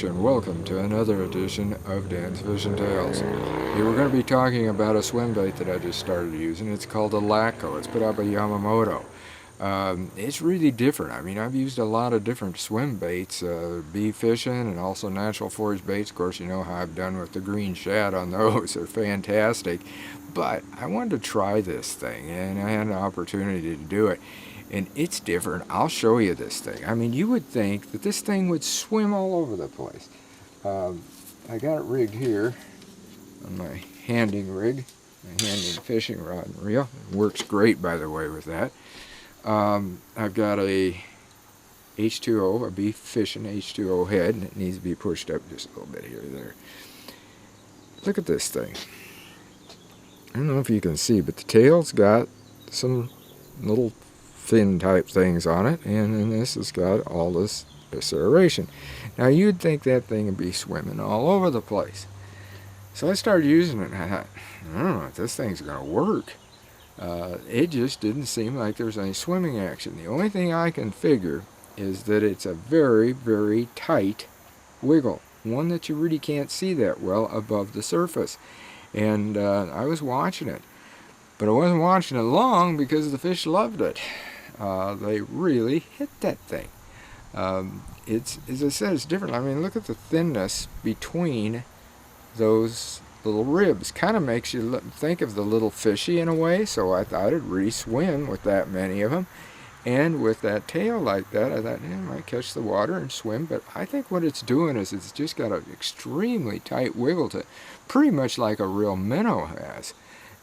fish, and welcome to another edition of Dan's Fishing Tales. Here we're going to be talking about a swim bait that I just started using. It's called a Zako. It's put out by Yamamoto. It's really different. I mean, I've used a lot of different swim baits, bee fishing and also natural forage baits. Of course, you know how I've done with the green shad on those. They're fantastic. But I wanted to try this thing, and I had an opportunity to do it. And it's different. I'll show you this thing. I mean, you would think that this thing would swim all over the place. I got it rigged here on my handing rig, my handing fishing rod and reel. It works great, by the way, with that. I've got a H2O, a beef fishing H2O head, and it needs to be pushed up just a little bit here and there. Look at this thing. I don't know if you can see, but the tail's got some little fin type things on it, and then this has got all this aeration. Now you'd think that thing would be swimming all over the place. So I started using it, and I thought, I don't know if this thing's going to work. It just didn't seem like there was any swimming action. The only thing I can figure is that it's a very, very tight wiggle, one that you really can't see that well above the surface. And I was watching it, but I wasn't watching it long because the fish loved it. They really hit that thing. It's, as I said, it's different. I mean, look at the thinness between those little ribs. Kind of makes you think of the little fishy in a way, so I thought it'd really swim with that many of them. And with that tail like that, I thought, yeah, I might catch the water and swim. But I think what it's doing is it's just got an extremely tight wiggle to it, pretty much like a real minnow has.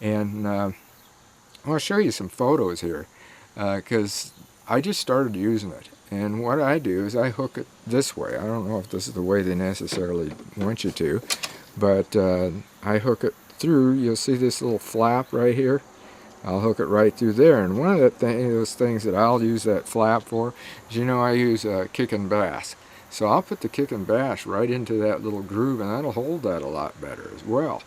And I'll show you some photos here, because I just started using it. And what I do is I hook it this way. I don't know if this is the way they necessarily want you to, but I hook it through. You'll see this little flap right here. I'll hook it right through there. And one of those things that I'll use that flap for is, you know, I use kicking bass. So I'll put the kicking bass right into that little groove, and that'll hold that a lot better as well.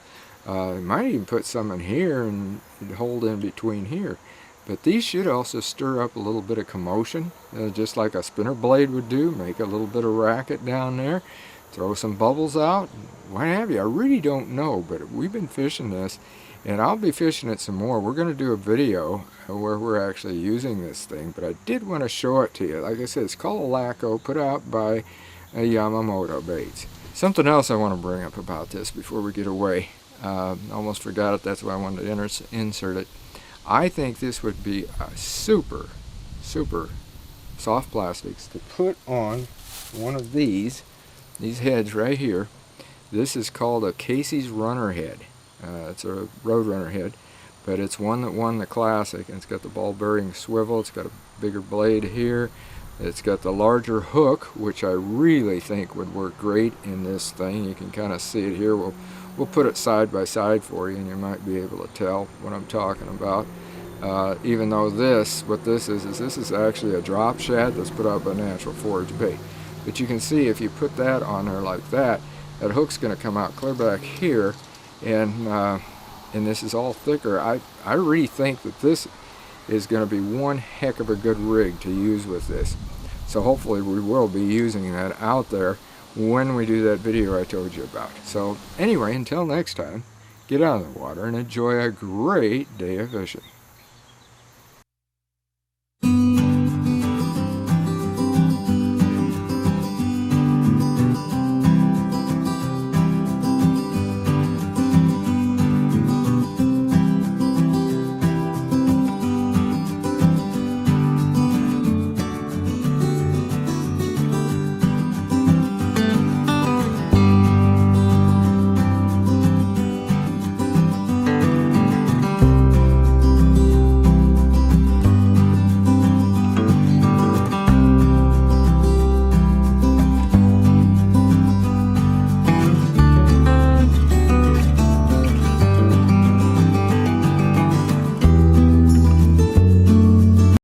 I might even put some in here and hold in between here. But these should also stir up a little bit of commotion, just like a spinner blade would do, make a little bit of racket down there, throw some bubbles out, what have you. I really don't know, but we've been fishing this, and I'll be fishing it some more. We're going to do a video where we're actually using this thing, but I did want to show it to you. Like I said, it's called a Zako, put out by Yamamoto Baits. Something else I want to bring up about this before we get away. Almost forgot it, that's why I wanted to insert it. I think this would be a super, super soft plastics to put on one of these heads right here. This is called a Casey's Runner head. It's a Roadrunner head, but it's one that won the Classic, and it's got the ball bearing swivel. It's got a bigger blade here. It's got the larger hook, which I really think would work great in this thing. You can kind of see it here. We'll put it side by side for you, and you might be able to tell what I'm talking about. Even though what this is actually a drop shad that's put out by natural forage bait. But you can see if you put that on there like that, that hook's going to come out clear back here, and this is all thicker. I really think that this is going to be one heck of a good rig to use with this. So hopefully we will be using that out there when we do that video I told you about. So anyway, until next time, get out of the water and enjoy a great day of fishing.